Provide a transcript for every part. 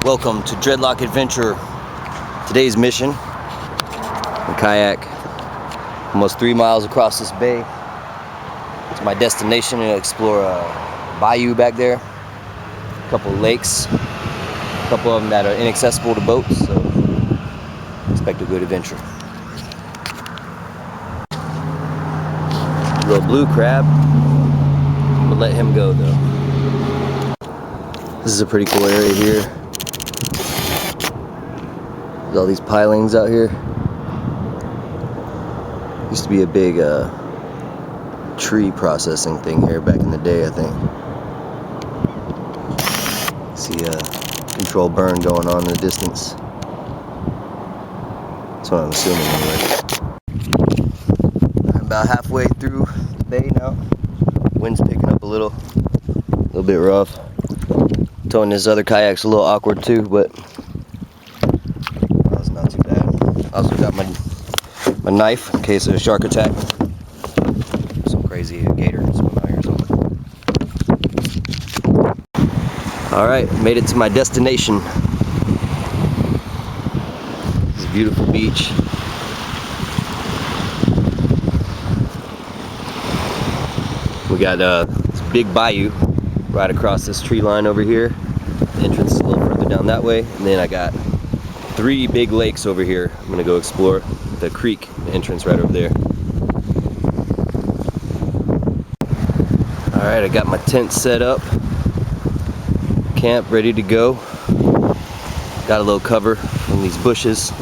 Welcome to Dreadlock Adventure. Today's mission, a kayak almost 3 miles across this bay to my destination to explore a bayou back there, a couple of lakes, a couple of them that are inaccessible to boats, so expect a good adventure. A little blue crab, I'm gonna let him go though. This is a pretty cool area here. There's all these pilings out here. Used to be a big tree processing thing here back in the day, I think. See a control burn going on in the distance. That's what I'm assuming anyway. I'm about halfway through the bay now. Wind's picking up a little bit rough. Towing this other kayak's a little awkward too, but that's not too bad. I also got my knife in case of a shark attack. Some crazy gator swimming out here or something. Alright, made it to my destination. This is a beautiful beach. We got this big bayou right across this tree line over here. The entrance is a little further down that way. And then I got 3 big lakes over here. I'm gonna go explore the creek, the entrance right over there. Alright, I got my tent set up. Camp ready to go. Got a little cover from these bushes. A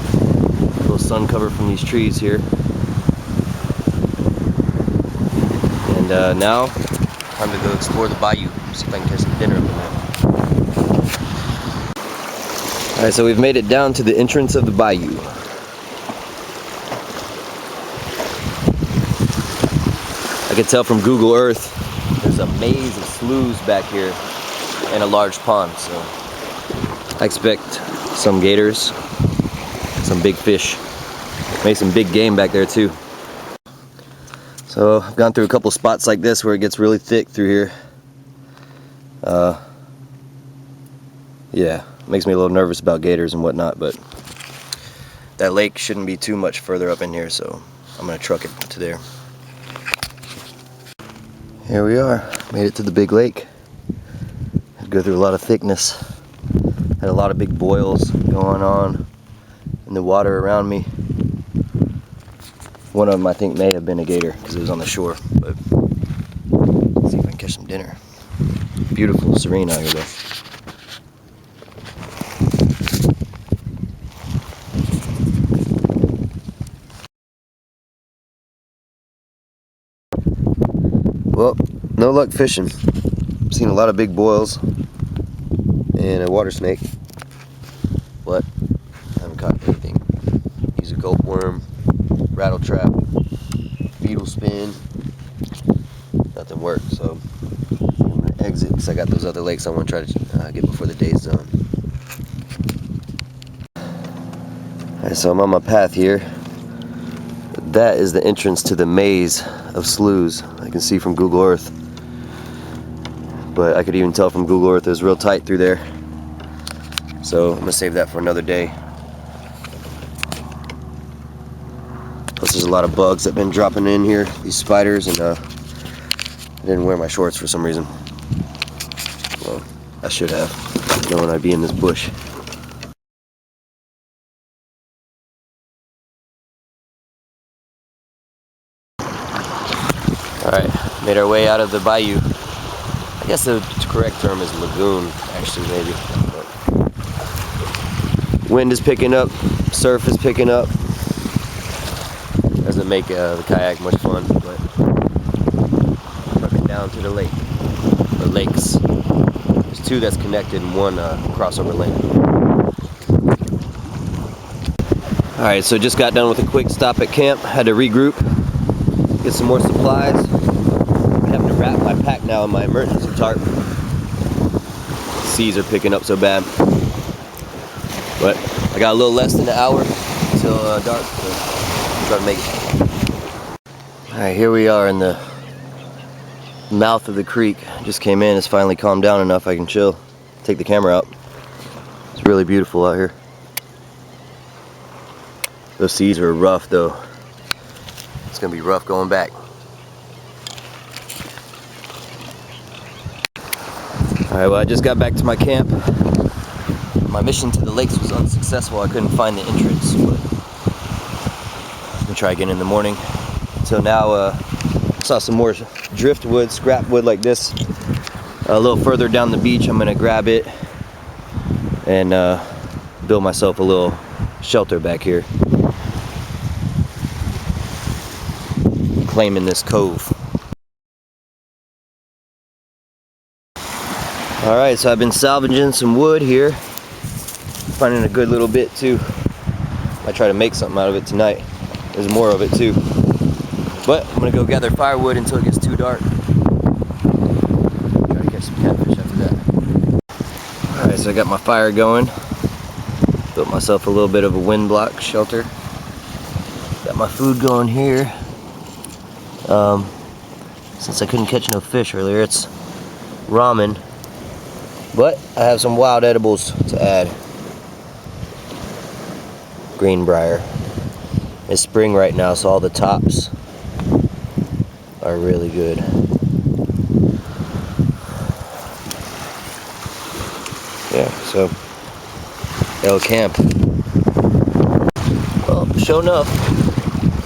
little sun cover from these trees here. And now, time to go explore the bayou. See if I can catch some dinner up in there. Alright, so we've made it down to the entrance of the bayou. I can tell from Google Earth there's a maze of sloughs back here and a large pond, so I expect some gators, some big fish, maybe some big game back there too. So I've gone through a couple spots like this where it gets really thick through here. Yeah, makes me a little nervous about gators and whatnot, but that lake shouldn't be too much further up in here, so I'm gonna truck it to there. Here we are, made it to the big lake. Had to go through a lot of thickness. Had a lot of big boils going on in the water around me. One of them I think may have been a gator because it was on the shore, but let's see if I can catch some dinner. Beautiful, serene out here though. Well, no luck fishing. I've seen a lot of big boils and a water snake, but I haven't caught anything. Use a gulp worm, rattle trap, beetle spin. Nothing worked, so I'm gonna exit because I got those other lakes I want to try to get before the day's done. Alright, so I'm on my path here. That is the entrance to the maze of sloughs. I can see from Google Earth, but I could even tell from Google Earth it was real tight through there. So I'm gonna save that for another day. Plus there's a lot of bugs that have been dropping in here, these spiders, and I didn't wear my shorts for some reason. Well, I should have, knowing I'd be in this bush. Alright, made our way out of the bayou. I guess the correct term is lagoon, actually, maybe. But wind is picking up, surf is picking up. Doesn't make the kayak much fun, but trucking down to the lake, or lakes. There's 2 that's connected and 1 crossover lane. Alright, so just got done with a quick stop at camp. Had to regroup, get some more supplies. I'm having to wrap my pack now in my emergency tarp. Seas are picking up so bad. But I got a little less than an hour until dark, so I'll try to make it. Alright, here we are in the mouth of the creek. Just came in, it's finally calmed down enough I can chill, take the camera out. It's really beautiful out here. Those seas are rough though. It's gonna be rough going back. Alright, well I just got back to my camp. My mission to the lakes was unsuccessful. I couldn't find the entrance, but I'm gonna try again in the morning. So now I saw some more driftwood, scrap wood like this. A little further down the beach, I'm gonna grab it and build myself a little shelter back here. Claiming this cove. Alright, so I've been salvaging some wood here. Finding a good little bit too. I try to make something out of it tonight. There's more of it too. But I'm gonna go gather firewood until it gets too dark. Try to catch some catfish after that. Alright, so I got my fire going. Built myself a little bit of a wind block shelter. Got my food going here. Since I couldn't catch no fish earlier, it's ramen. But I have some wild edibles to add. Greenbrier. It's spring right now, so all the tops are really good. Yeah, so El Camp. Well, sure enough,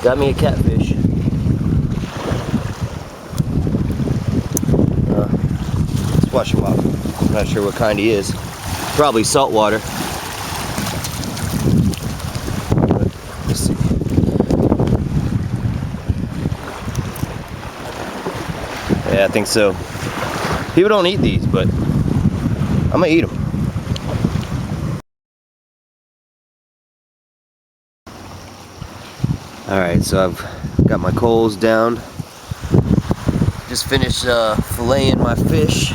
got me a catfish. Let's wash him off. I'm not sure what kind he is. Probably saltwater. Let's see. Yeah, I think so. People don't eat these, but I'm gonna eat them. Alright, so I've got my coals down. Just finished filleting my fish.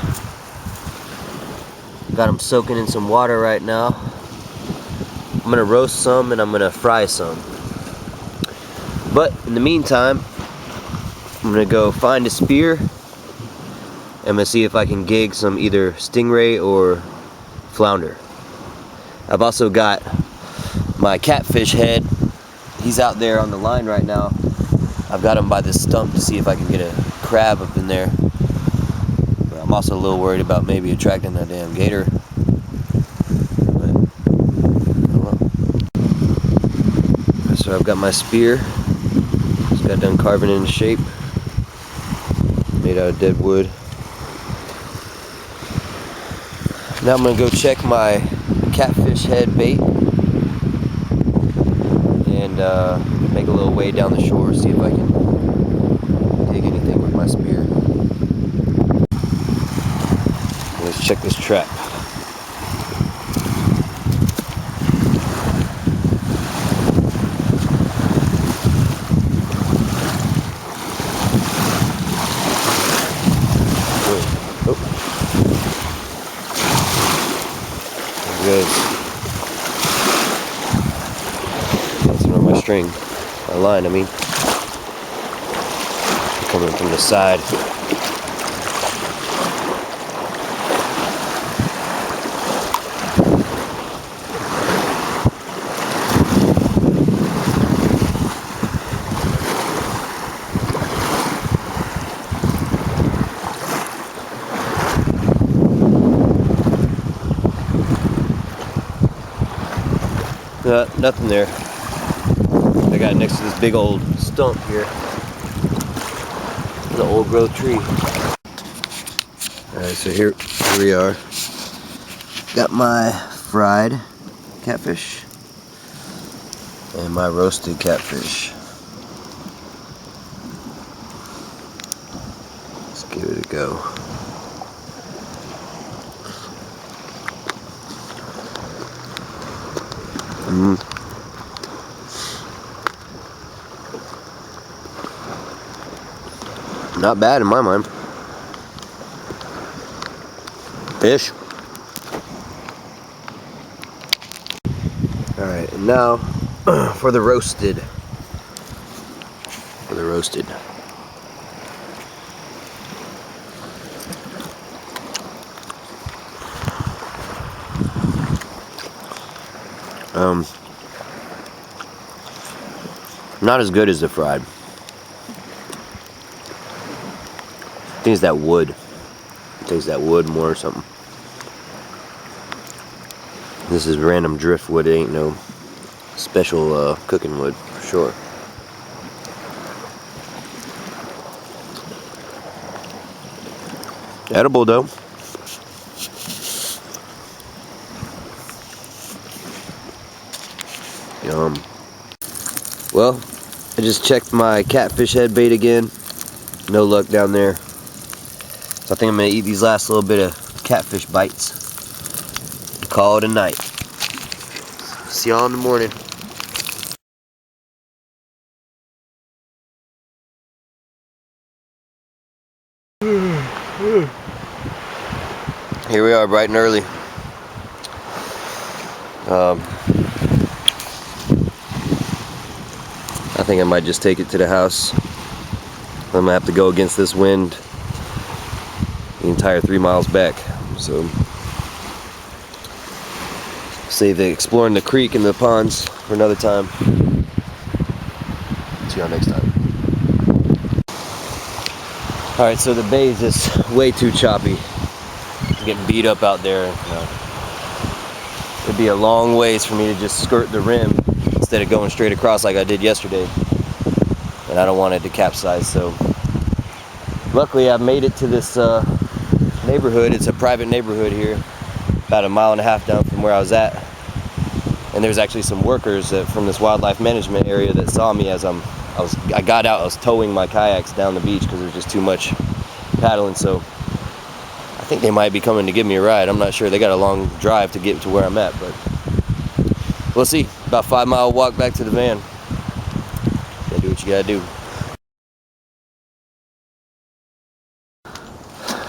Got them soaking in some water right now. I'm gonna roast some and I'm gonna fry some. But in the meantime, I'm gonna go find a spear. I'm gonna see if I can gig some either stingray or flounder. I've also got my catfish head. He's out there on the line right now. I've got him by this stump to see if I can get a crab up in there. But I'm also a little worried about maybe attracting that damn gator. But, oh well. So I've got my spear. Just got done carving it into shape. Made out of dead wood. Now I'm gonna go check my catfish head bait and make a little way down the shore, see if I can dig anything with my spear. Let's check this trap. Oh. Good. Bouncing on my string. My line, I mean. Coming from the side. Nothing there. I got it next to this big old stump here. The old growth tree. Alright, so here we are. Got my fried catfish and my roasted catfish. Let's give it a go. Not bad in my mind. Fish. Alright, and now for the roasted. Not as good as the fried. I think it's that wood. It tastes that wood more or something. This is random driftwood. It ain't no special cooking wood for sure. Edible though. Yum. Well, I just checked my catfish head bait again. No luck down there. So I think I'm gonna eat these last little bit of catfish bites. Call it a night. See y'all in the morning. Here we are, bright and early. I think I might just take it to the house. I'm gonna have to go against this wind the entire 3 miles back. So save the exploring the creek and the ponds for another time. See y'all next time. Alright, so the bay is just way too choppy. It's getting beat up out there. It'd be a long ways for me to just skirt the rim instead of going straight across like I did yesterday. And I don't want it to capsize, so luckily I've made it to this neighborhood. It's a private neighborhood here, about 1.5 miles down from where I was at. And there's actually some workers from this wildlife management area that saw me as I got out. I was towing my kayaks down the beach because there was just too much paddling. So I think they might be coming to give me a ride. I'm not sure. They got a long drive to get to where I'm at, but we'll see. About 5 mile walk back to the van. Gotta do what you gotta do.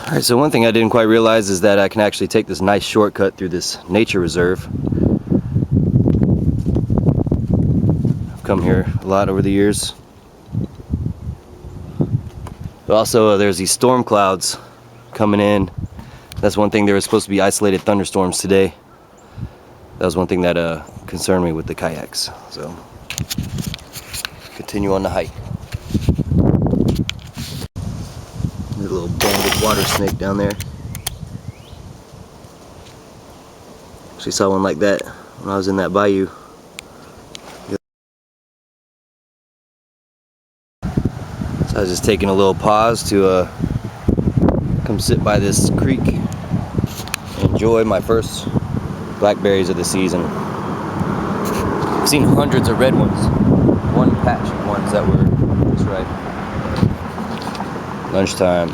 Alright, so one thing I didn't quite realize is that I can actually take this nice shortcut through this nature reserve. I've come here a lot over the years. But also there's these storm clouds coming in. That's one thing. There was supposed to be isolated thunderstorms today. That was one thing that concerned me with the kayaks. So continue on the hike. There's a little banded water snake down there. Actually saw one like that when I was in that bayou. So I was just taking a little pause to come sit by this creek and enjoy my first blackberries of the season. I've seen hundreds of red ones. One patch of ones that were just right. Lunchtime.